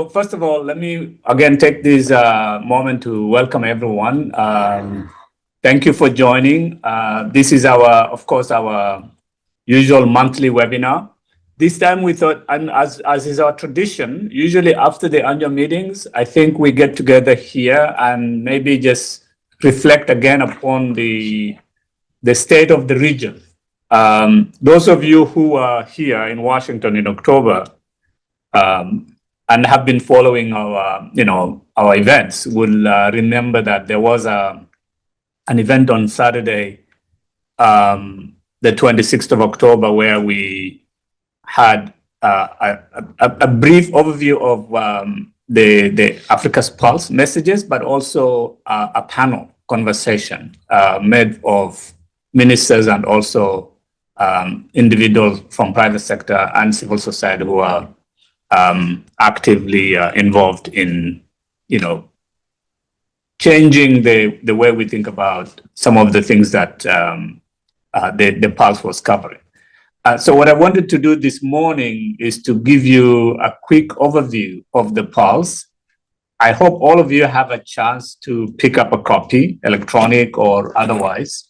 So first of all, let me again take this moment to welcome everyone. Thank you for joining. This is of course, our usual monthly webinar. This time we thought, and as is our tradition, usually after the annual meetings, I think we get together here and maybe just reflect again upon the state of the region. Those of you who are here in Washington in October and have been following our events will remember that there was an event on Saturday, the 26th of October, where we had a brief overview of the Africa's Pulse messages, but also a panel conversation made of ministers and also individuals from private sector and civil society who are actively involved in, changing the way we think about some of the things that the Pulse was covering. So what I wanted to do this morning is to give you a quick overview of the Pulse. I hope all of you have a chance to pick up a copy, electronic or otherwise,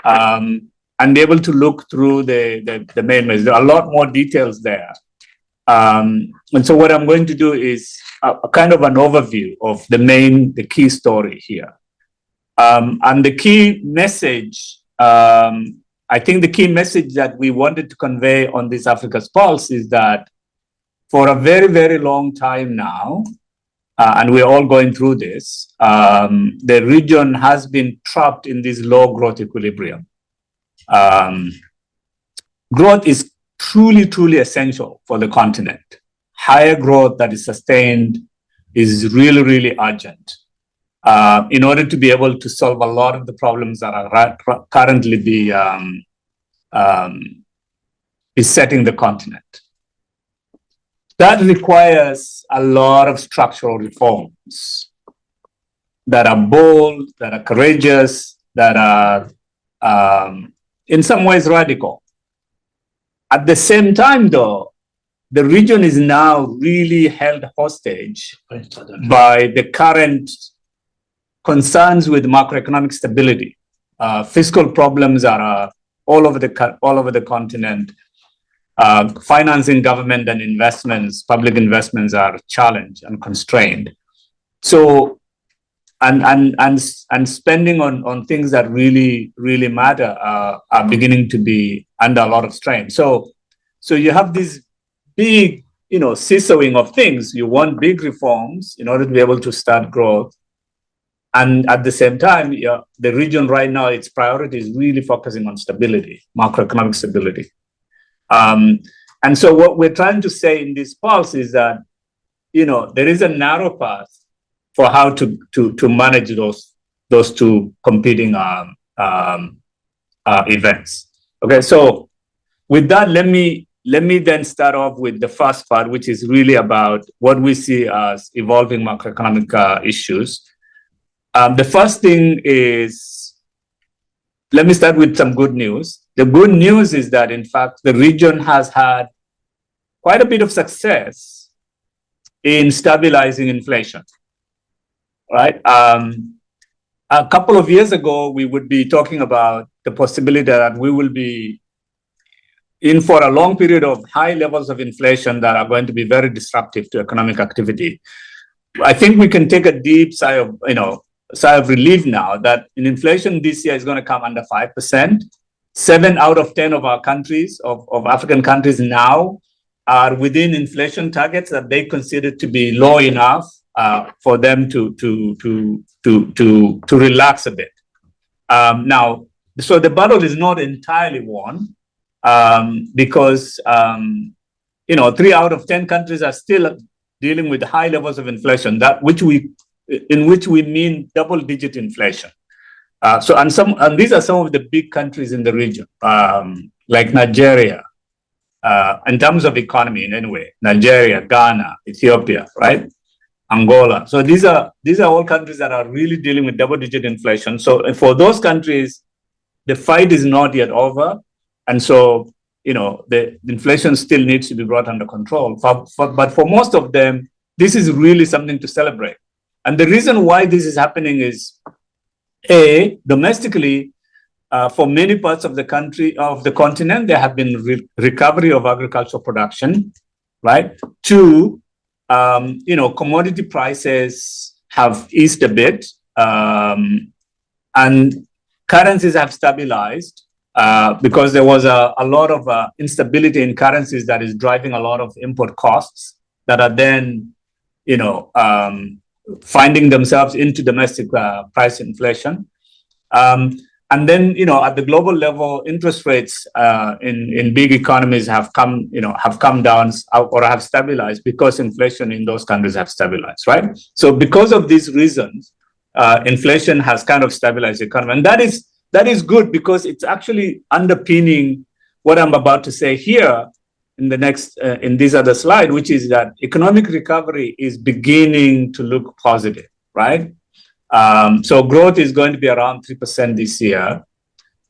and be able to look through the main message. There are a lot more details there. And so what I'm going to do is a kind of an overview of the key story here. And the key message, I think the key message that we wanted to convey on this Africa's Pulse is that for a very, very long time now, and we're all going through this, the region has been trapped in this low growth equilibrium. Growth is truly, truly essential for the continent. Higher growth that is sustained is really, really urgent in order to be able to solve a lot of the problems that are currently besetting the continent. That requires a lot of structural reforms that are bold, that are courageous, that are in some ways radical. At the same time, though, the region is now really held hostage by the current concerns with macroeconomic stability. Fiscal problems are all over the continent. Financing government and investments, public investments, are challenged and constrained. So, and spending on things that really, really matter are beginning to be under a lot of strain. So you have this big, seesawing of things. You want big reforms in order to be able to start growth. And at the same time, the region right now, its priority is really focusing on stability, macroeconomic stability. And so what we're trying to say in this Pulse is that, there is a narrow path for how to manage those two competing events. Okay, so with that, let me then start off with the first part, which is really about what we see as evolving macroeconomic issues. The first thing is, let me start with some good news. The good news is that, in fact, the region has had quite a bit of success in stabilizing inflation, right? A couple of years ago, we would be talking about the possibility that we will be in for a long period of high levels of inflation that are going to be very disruptive to economic activity. I think we can take a deep sigh of relief now that inflation this year is going to come under 5%. 7 out of 10 of our countries, of African countries now, are within inflation targets that they consider to be low enough for them to relax a bit. Now, so the battle is not entirely won because 3 out of 10 countries are still dealing with high levels of inflation, in which we mean double-digit inflation. And these are some of the big countries in the region, like Nigeria, in terms of economy in any way. Nigeria, Ghana, Ethiopia, right? Angola. So these are all countries that are really dealing with double-digit inflation. So for those countries, the fight is not yet over, and so the inflation still needs to be brought under control. But for most of them, this is really something to celebrate. And the reason why this is happening is, domestically, for many parts of the country, of the continent, there have been recovery of agricultural production, right? Two, commodity prices have eased a bit, and currencies have stabilized because there was a lot of instability in currencies that is driving a lot of import costs that are then, finding themselves into domestic price inflation. And then, at the global level, interest rates in big economies have come down or have stabilized because inflation in those countries have stabilized, right? So because of these reasons, inflation has kind of stabilized the economy. And that is good because it's actually underpinning what I'm about to say here in the next, in this other slide, which is that economic recovery is beginning to look positive, right? So growth is going to be around 3% this year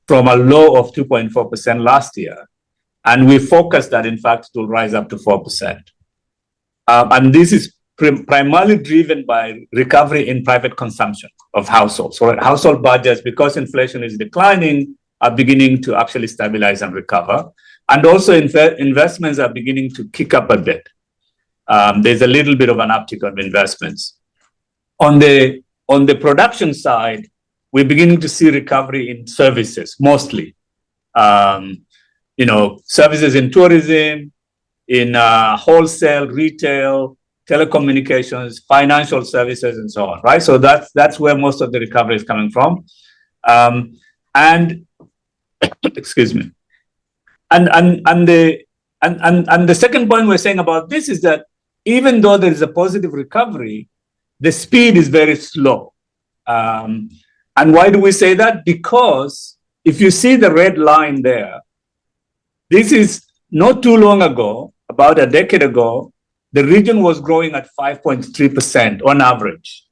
from a low of 2.4% last year. And we focus that, in fact, it will rise up to 4%. And this is primarily driven by recovery in private consumption of households. So household budgets, because inflation is declining, are beginning to actually stabilize and recover. And also investments are beginning to kick up a bit. There's a little bit of an uptick of investments. On the production side, we're beginning to see recovery in services, mostly. Services in tourism, in wholesale, retail, telecommunications, financial services, and so on, right? So that's where most of the recovery is coming from. And excuse me. And the second point we're saying about this is that even though there is a positive recovery, the speed is very slow. And why do we say that? Because if you see the red line there, this is not too long ago, about a decade ago, the region was growing at 5.3% on average.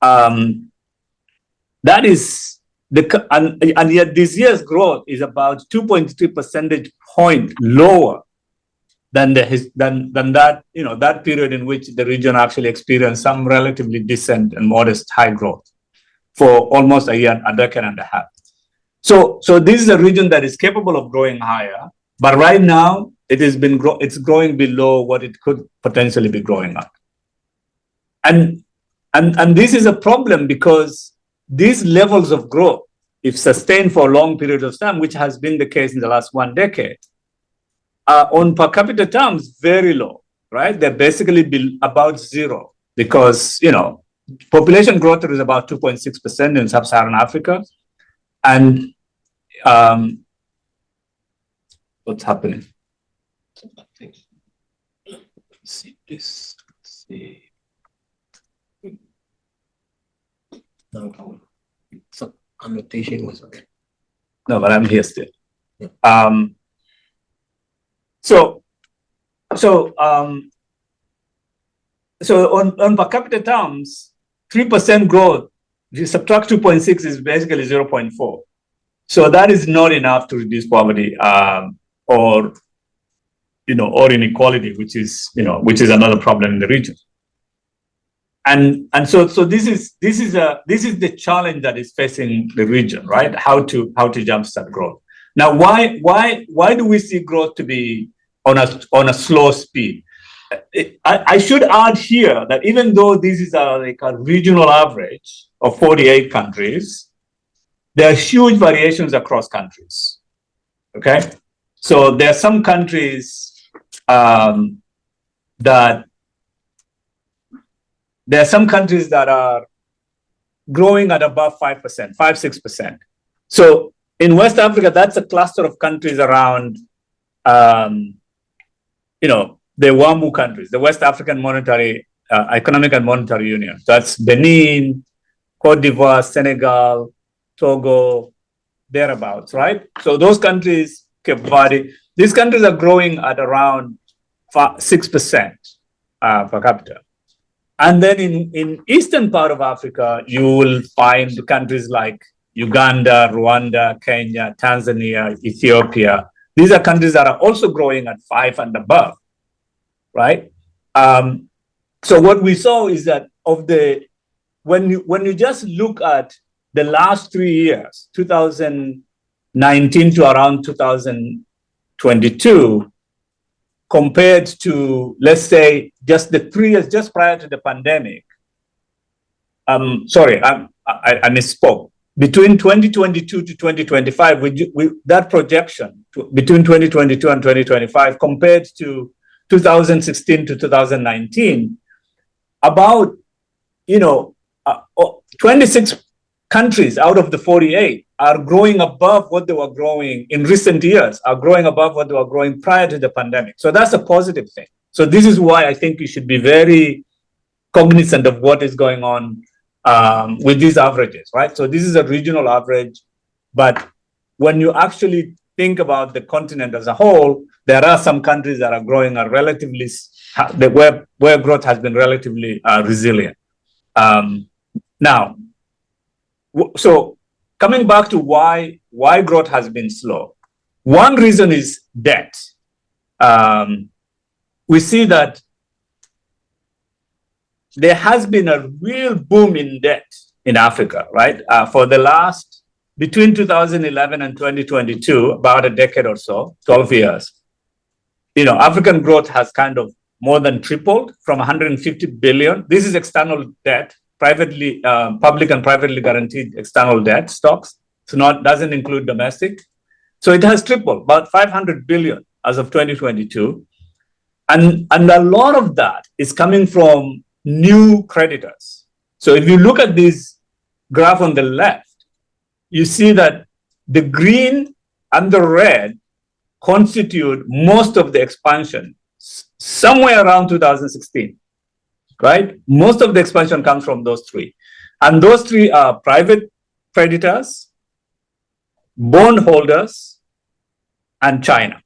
That is, and yet this year's growth is about 2.3 percentage point lower than that, that period in which the region actually experienced some relatively decent and modest high growth for almost a decade and a half. So this is a region that is capable of growing higher, but right now it's growing below what it could potentially be growing at. And this is a problem because these levels of growth, if sustained for a long period of time, which has been the case in the last 1 decade, are on per capita terms very low, right? They're basically about zero because, population growth is about 2.6% in sub-Saharan Africa. And what's happening? Let's see this. Let's see. No, so annotation was okay. No, but I'm here still. Yeah. So on per capita terms, 3% growth, if you subtract 2.6 is basically 0.4. So that is not enough to reduce poverty or inequality, which is another problem in the region. And so this is the challenge that is facing the region, right? How to jumpstart growth. Now, why do we see growth to be on a slow speed? I should add here that even though this is like a regional average of 48 countries, there are huge variations across countries. Okay, so there are some countries that are growing at above 5%, 5-6%. So in West Africa, that's a cluster of countries around, the WAMU countries, the West African Economic and Monetary Union. That's Benin, Cote d'Ivoire, Senegal, Togo, thereabouts, right? So those countries, Cape Verde, these countries are growing at around 6% per capita. And then in eastern part of Africa, you will find countries like Uganda, Rwanda, Kenya, Tanzania, Ethiopia. These are countries that are also growing at 5 and above, right? So what we saw is that when you just look at the last 3 years, 2019 to around 2022, compared to, let's say, just the 3 years just prior to the pandemic. Sorry, I misspoke. Between 2022 to 2025, that projection between 2022 and 2025 compared to 2016 to 2019, about 26 countries out of the 48 are growing above what they were growing in recent years, are growing above what they were growing prior to the pandemic. So that's a positive thing. So this is why I think you should be very cognizant of what is going on with these averages, right? So this is a regional average, but when you actually think about the continent as a whole, there are some countries that are growing at relatively, where growth has been relatively resilient. Now, so coming back to why growth has been slow, one reason is debt. We see that there has been a real boom in debt in Africa, right? For the last, between 2011 and 2022, about a decade or so, 12 years, African growth has kind of more than tripled from 150 billion. This is external debt, public and privately guaranteed external debt stocks. So doesn't include domestic. So it has tripled, about 500 billion as of 2022. And a lot of that is coming from new creditors. So if you look at this graph on the left, you see that the green and the red constitute most of the expansion somewhere around 2016, right? Most of the expansion comes from those three. And those three are private creditors, bondholders, and China.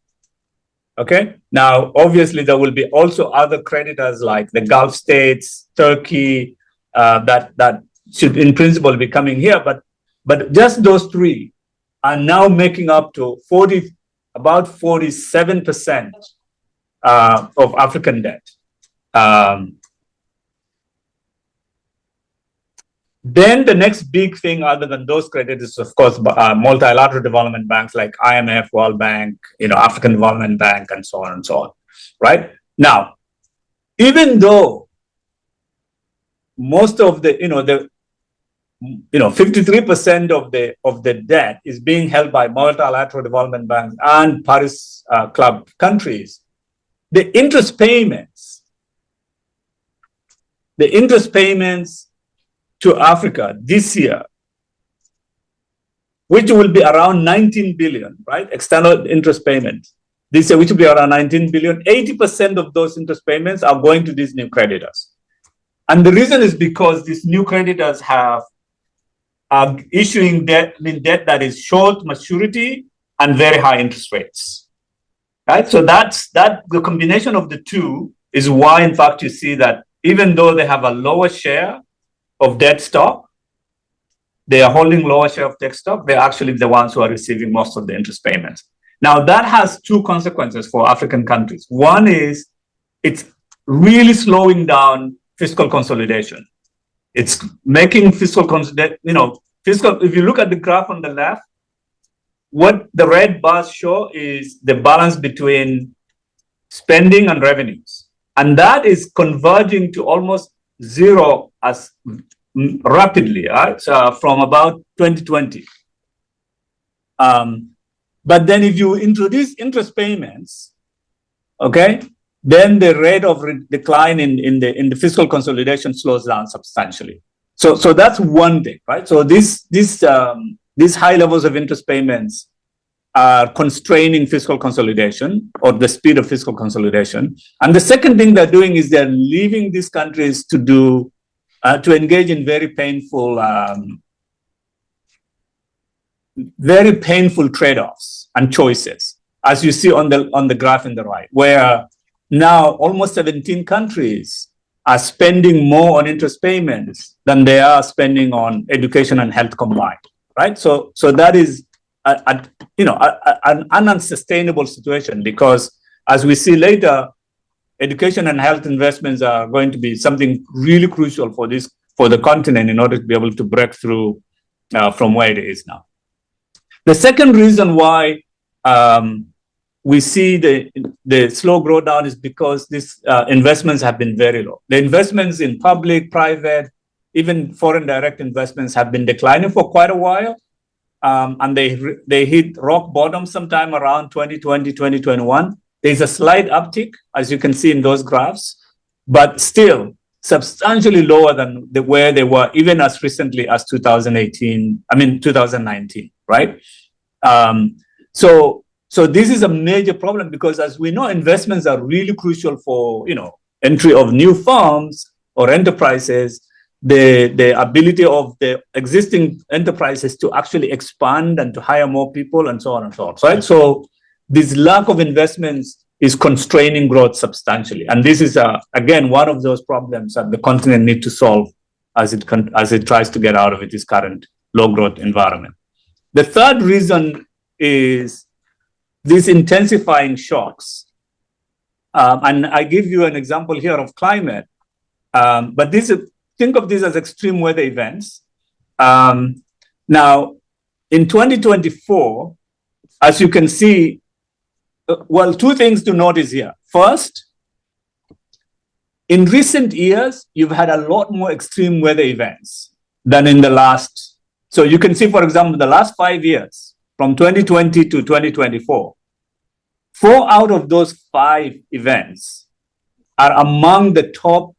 Okay. Now, obviously, there will be also other creditors like the Gulf states, Turkey, that should, in principle, be coming here. But just those three are now making up to about 47% of African debt. Then the next big thing, other than those creditors, of course, multilateral development banks like IMF, World Bank, African Development Bank, and so on, right? Now, even though most of the 53% of the debt is being held by multilateral development banks and Paris Club countries, the interest payments to Africa this year, which will be around 19 billion, right? External interest payments this year, which will be around 19 billion. 80% of those interest payments are going to these new creditors. And the reason is because these new creditors are issuing debt that is short maturity and very high interest rates, right? So the combination of the two is why, in fact, you see that even though they have a lower share of debt stock, they are holding lower share of debt stock, they're actually the ones who are receiving most of the interest payments. Now, that has two consequences for African countries. One is it's really slowing down fiscal consolidation. It's making fiscal consolidation, if you look at the graph on the left, what the red bars show is the balance between spending and revenues. And that is converging to almost zero as rapidly, right? From about 2020. But then if you introduce interest payments, okay, then the rate of decline in the fiscal consolidation slows down substantially. So that's one thing, right? So these high levels of interest payments are constraining fiscal consolidation or the speed of fiscal consolidation. And the second thing they're doing is they're leaving these countries to engage in very painful trade-offs and choices, as you see on the graph in the right, where now almost 17 countries are spending more on interest payments than they are spending on education and health combined, right? So that is an unsustainable situation, because as we see later, education and health investments are going to be something really crucial for the continent in order to be able to break through from where it is now. The second reason why we see the slow growth down is because these investments have been very low. The investments in public, private, even foreign direct investments have been declining for quite a while. And they hit rock bottom sometime around 2020, 2021. There's a slight uptick, as you can see in those graphs, but still substantially lower than where they were even as recently as 2019, right? So this is a major problem because, as we know, investments are really crucial for, entry of new firms or enterprises, the ability of the existing enterprises to actually expand and to hire more people and so on and so on, right? So this lack of investments is constraining growth substantially. And this is, again, one of those problems that the continent needs to solve as it tries to get out of its current low growth environment. The third reason is these intensifying shocks. And I give you an example here of climate, but think of this as extreme weather events. Now, in 2024, as you can see, well, two things to notice here. First, in recent years, you've had a lot more extreme weather events than in the last. So you can see, for example, the last 5 years, from 2020 to 2024, 4 out of those 5 events are among the top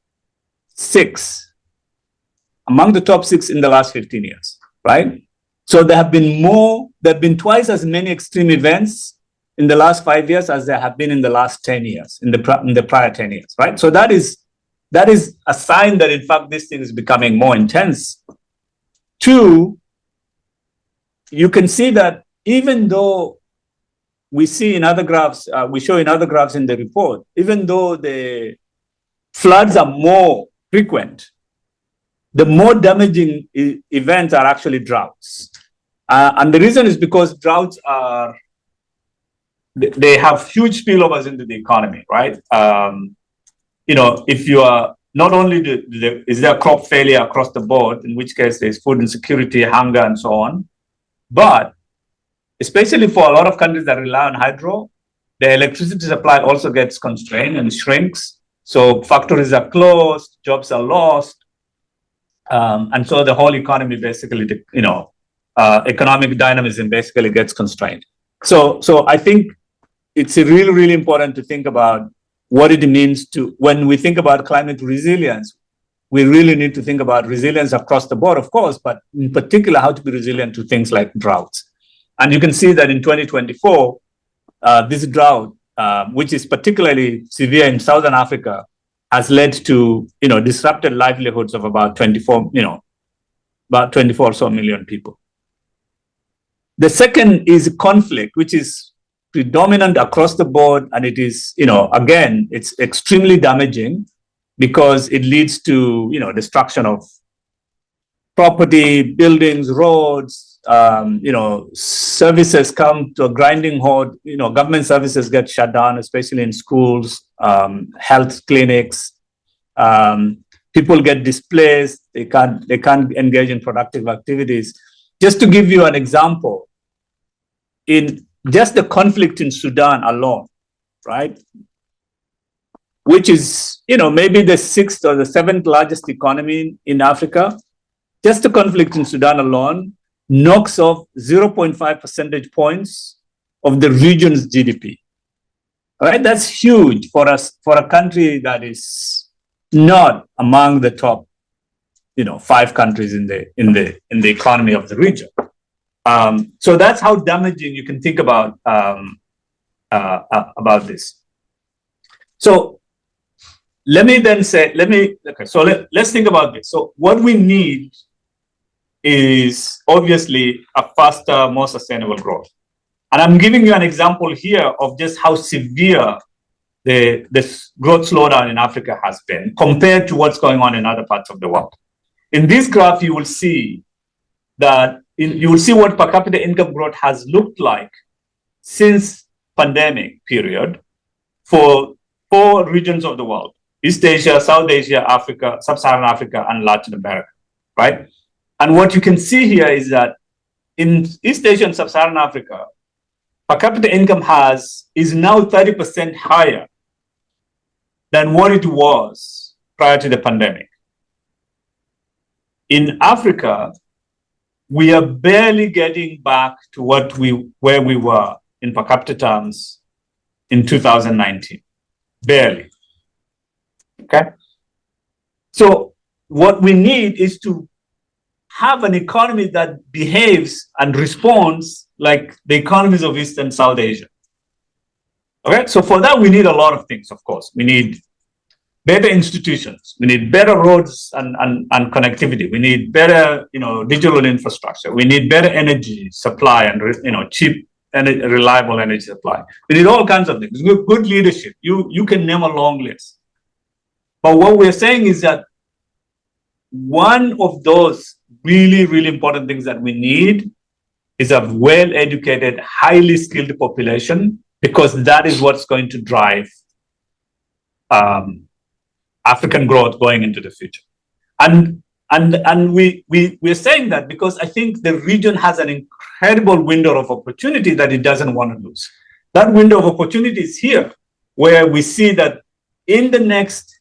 6 in the last 15 years, right? So there have been twice as many extreme events in the last 5 years as there have been in the last 10 years, in the prior 10 years, right? So that is a sign that, in fact, this thing is becoming more intense. 2, you can see that even though we see in other graphs, we show in other graphs in the report, even though the floods are more frequent, the more damaging events are actually droughts. And the reason is because droughts they have huge spillovers into the economy, right? If you are not only is there crop failure across the board, in which case there's food insecurity, hunger, and so on, but especially for a lot of countries that rely on hydro, the electricity supply also gets constrained and shrinks. So factories are closed, jobs are lost, and so the whole economy basically, economic dynamism basically gets constrained. So I think it's really, really important to think about what it means when we think about climate resilience. We really need to think about resilience across the board, of course, but in particular, how to be resilient to things like droughts. And you can see that in 2024, this drought, which is particularly severe in Southern Africa, has led to, disrupted livelihoods of about 24 or so million people. The second is conflict, which is predominant across the board, and it is, again, it's extremely damaging because it leads to, destruction of property, buildings, roads, services come to a grinding halt, government services get shut down, especially in schools, health clinics, people get displaced, they can't engage in productive activities. Just to give you an example, in just the conflict in Sudan alone, right? Which is, maybe the 6th or the 7th largest economy in Africa. Just the conflict in Sudan alone knocks off 0.5 percentage points of the region's GDP. All right, that's huge for us, for a country that is not among the top, 5 countries in the economy of the region. So that's how damaging you can think about this. So let's think about this. So what we need is obviously a faster, more sustainable growth. And I'm giving you an example here of just how severe the growth slowdown in Africa has been compared to what's going on in other parts of the world. In this graph, you will see that what per capita income growth has looked like since pandemic period for 4 regions of the world: East Asia, South Asia, Africa, Sub-Saharan Africa, and Latin America, right? And what you can see here is that in East Asia and Sub-Saharan Africa, per capita income is now 30% higher than what it was prior to the pandemic. In Africa, we are barely getting back to where we were in per capita terms in 2019. Barely. Okay? So what we need is to have an economy that behaves and responds like the economies of East and South Asia. Okay, so for that, we need a lot of things, of course. We need better institutions. We need better roads and connectivity. We need better, digital infrastructure. We need better energy supply and, cheap and reliable energy supply. We need all kinds of things. Good leadership. You can name a long list. But what we're saying is that one of those really, really important things that we need is a well-educated, highly skilled population, because that is what's going to drive African growth going into the future. And we're saying that because I think the region has an incredible window of opportunity that it doesn't want to lose. That window of opportunity is here, where we see that in the next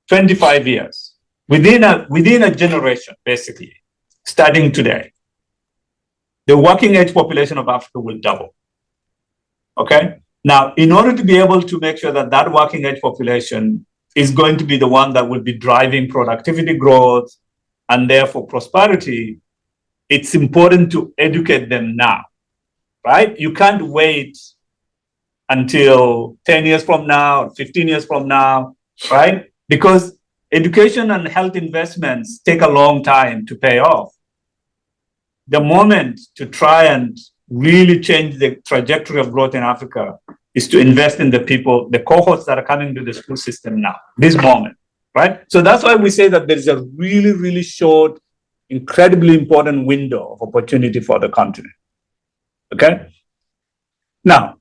25 years, within a generation, basically, starting today, the working age population of Africa will double. Okay? Now, in order to be able to make sure that that working age population is going to be the one that will be driving productivity growth and therefore prosperity, it's important to educate them now, right? You can't wait until 10 years from now, 15 years from now, right? Because education and health investments take a long time to pay off. The moment to try and really change the trajectory of growth in Africa is to invest in the people, the cohorts that are coming to the school system now, this moment, right? So that's why we say that there is a really, really short, incredibly important window of opportunity for the continent, okay? Now,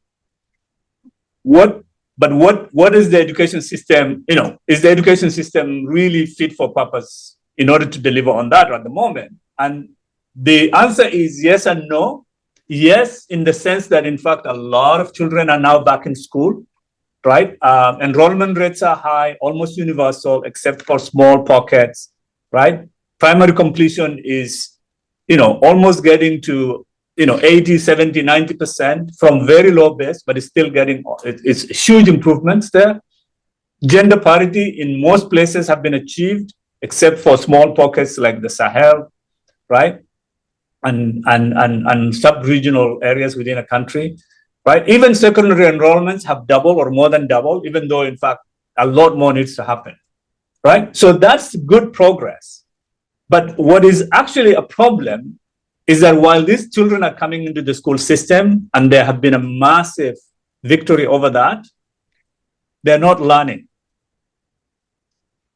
what is the education system, is the education system really fit for purpose in order to deliver on that at the moment? And the answer is yes and no. Yes, in the sense that, in fact, a lot of children are now back in school, right? Enrollment rates are high, almost universal, except for small pockets, right? Primary completion is, almost getting to, 80, 70, 90% from very low base, but it's still getting, it's huge improvements there. Gender parity in most places have been achieved, except for small pockets like the Sahel, right? And sub-regional areas within a country, right? Even secondary enrollments have doubled or more than doubled, even though, in fact, a lot more needs to happen, right? So that's good progress. But what is actually a problem is that while these children are coming into the school system and there have been a massive victory over that, they're not learning.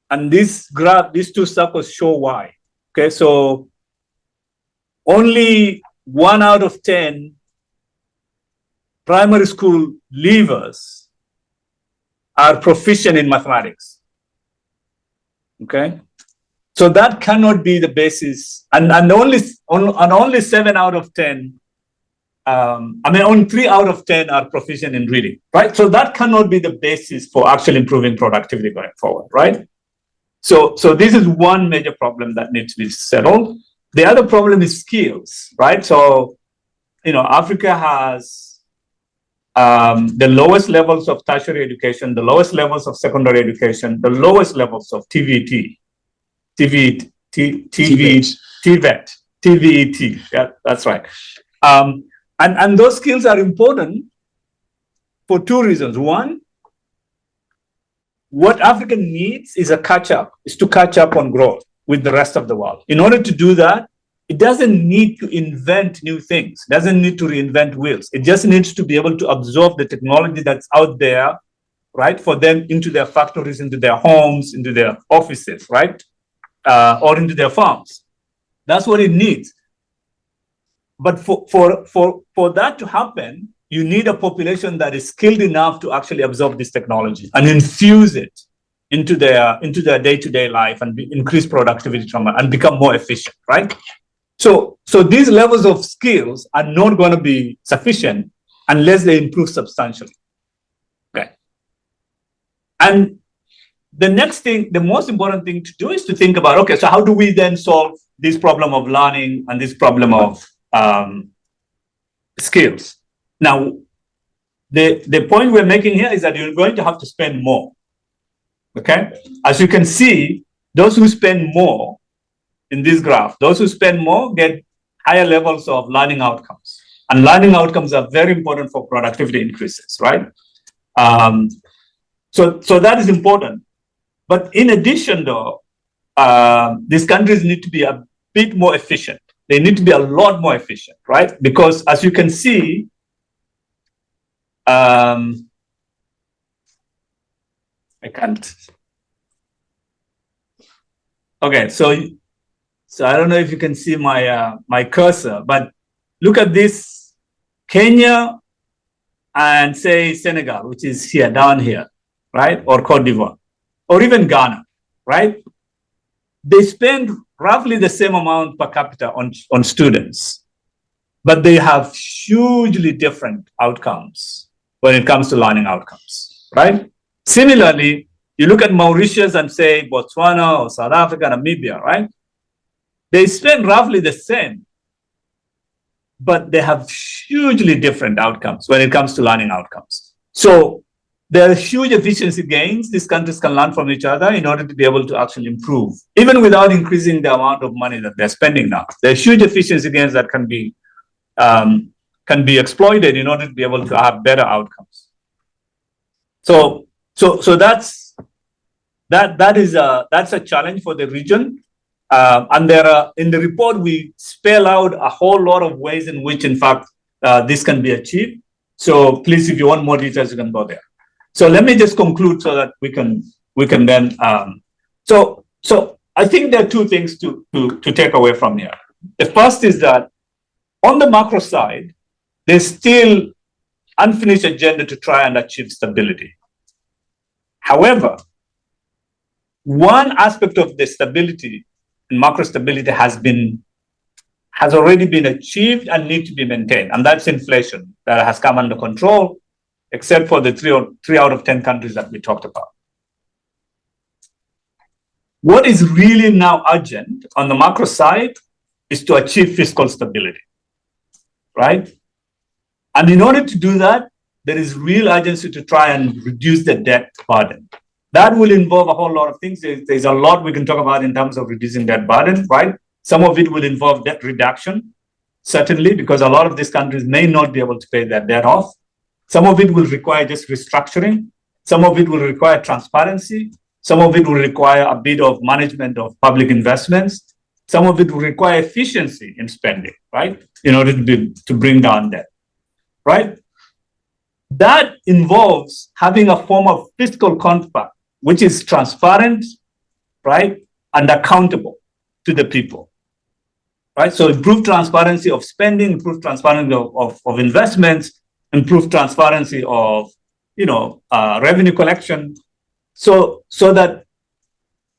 And this graph, these two circles show why, okay? So only 1 out of 10 primary school leavers are proficient in mathematics. Okay, so that cannot be the basis, and only 7 out of 10. Only 3 out of 10 are proficient in reading, right? So that cannot be the basis for actually improving productivity going forward, right? So this is one major problem that needs to be settled. The other problem is skills, right? So, Africa has the lowest levels of tertiary education, the lowest levels of secondary education, the lowest levels of TVET. Yeah, that's right. And those skills are important for 2 reasons. One, what Africa needs is to catch up on growth with the rest of the world. In order to do that, it doesn't need to invent new things, doesn't need to reinvent wheels. It just needs to be able to absorb the technology that's out there, right, for them into their factories, into their homes, into their offices, right, or into their farms. That's what it needs. But for that to happen, you need a population that is skilled enough to actually absorb this technology and infuse it into their day-to-day life and increase productivity and become more efficient, right? So these levels of skills are not going to be sufficient unless they improve substantially. Okay. And the next thing, the most important thing to do is to think about, okay, so how do we then solve this problem of learning and this problem of skills? Now, the point we're making here is that you're going to have to spend more. Okay? As you can see, those who spend more in this graph, those who spend more get higher levels of learning outcomes. And learning outcomes are very important for productivity increases, right? So that is important. But in addition, though, these countries need to be a bit more efficient. They need to be a lot more efficient, right? Because as you can see, I can't. Okay, so I don't know if you can see my my cursor, but look at this: Kenya and say Senegal, which is here, down here, right? Or Cote d'Ivoire, or even Ghana, right? They spend roughly the same amount per capita on students, but they have hugely different outcomes when it comes to learning outcomes, right? Similarly, you look at Mauritius and say Botswana or South Africa, Namibia, right? They spend roughly the same, but they have hugely different outcomes when it comes to learning outcomes. So there are huge efficiency gains these countries can learn from each other in order to be able to actually improve, even without increasing the amount of money that they're spending now. There are huge efficiency gains that can be exploited in order to be able to have better outcomes. So that's a challenge for the region. And there are, in the report, we spell out a whole lot of ways in which, in fact, this can be achieved. So please, if you want more details, you can go there. So let me just conclude so that we can then. So I think there are two things to take away from here. The first is that on the macro side, there's still unfinished agenda to try and achieve stability. However, one aspect of the stability and macro stability has already been achieved and need to be maintained, and that's inflation that has come under control, except for the three out of 10 countries that we talked about. What is really now urgent on the macro side is to achieve fiscal stability, right? And in order to do that, there is real urgency to try and reduce the debt burden. That will involve a whole lot of things. There's a lot we can talk about in terms of reducing debt burden, right? Some of it will involve debt reduction, certainly, because a lot of these countries may not be able to pay their debt off. Some of it will require just restructuring. Some of it will require transparency. Some of it will require a bit of management of public investments. Some of it will require efficiency in spending, right? In order to bring down debt, right? That involves having a form of fiscal compact, which is transparent, right? And accountable to the people, right? So improve transparency of spending, improve transparency of investments, improve transparency of, revenue collection, so that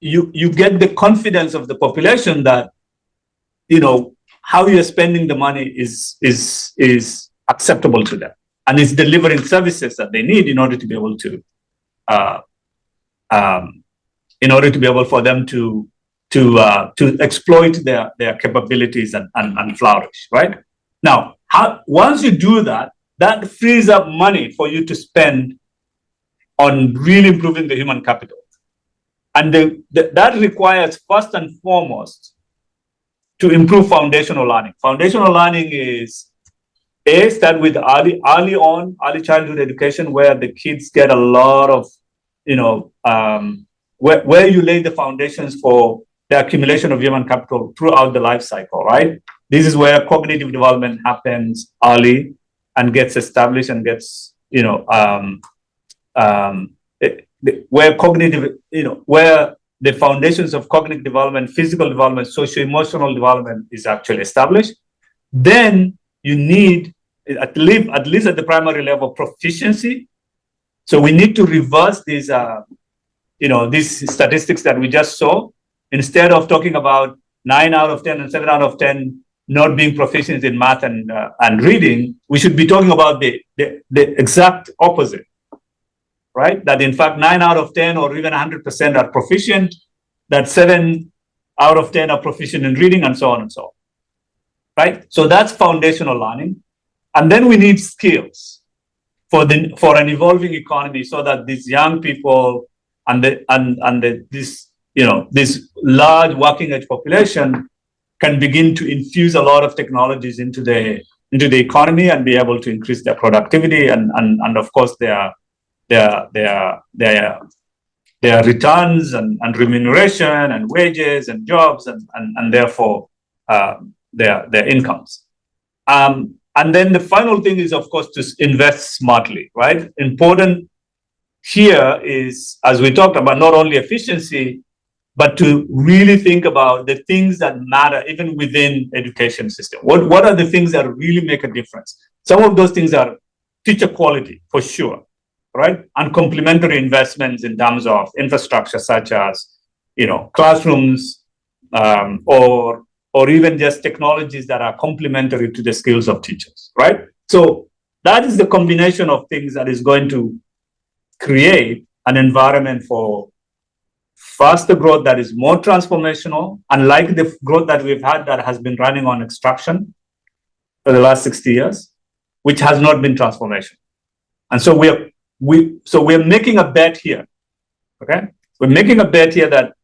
you get the confidence of the population that, how you're spending the money is acceptable to them and is delivering services that they need in order to be able to, for them to exploit their capabilities and flourish, right? Now, once you do that, that frees up money for you to spend on really improving the human capital. And that requires, first and foremost, to improve foundational learning. Foundational learning is, start with early childhood education, where the kids get a lot of, where you lay the foundations for the accumulation of human capital throughout the life cycle, right? This is where cognitive development happens early and gets established and gets, where the foundations of cognitive development, physical development, socio-emotional development is actually established. Then you need at least at the primary level, proficiency. So we need to reverse these, these statistics that we just saw. Instead of talking about 9 out of 10 and 7 out of 10 not being proficient in math and reading, we should be talking about the exact opposite, right? That in fact, 9 out of 10 or even 100% are proficient, that 7 out of 10 are proficient in reading, and so on and so on, right? So that's foundational learning. And then we need skills for an evolving economy, so that these young people this large working age population can begin to infuse a lot of technologies into the economy and be able to increase their productivity and of course their returns and remuneration and wages and jobs and therefore their incomes. And then the final thing is, of course, to invest smartly, right? Important here is, as we talked about, not only efficiency, but to really think about the things that matter even within education system. What are the things that really make a difference? Some of those things are teacher quality, for sure, right? And complementary investments in terms of infrastructure, such as, classrooms, or even just technologies that are complementary to the skills of teachers, right? So that is the combination of things that is going to create an environment for faster growth that is more transformational, unlike the growth that we've had that has been running on extraction for the last 60 years, which has not been transformational. And so we're making a bet here, okay? We're making a bet here that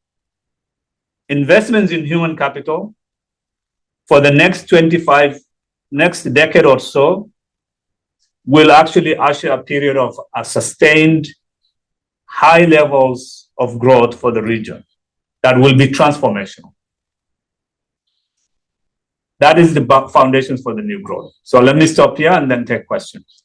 investments in human capital for the next decade or so will actually usher a period of a sustained high levels of growth for the region that will be transformational. That is the foundations for the new growth. So let me stop here and then take questions.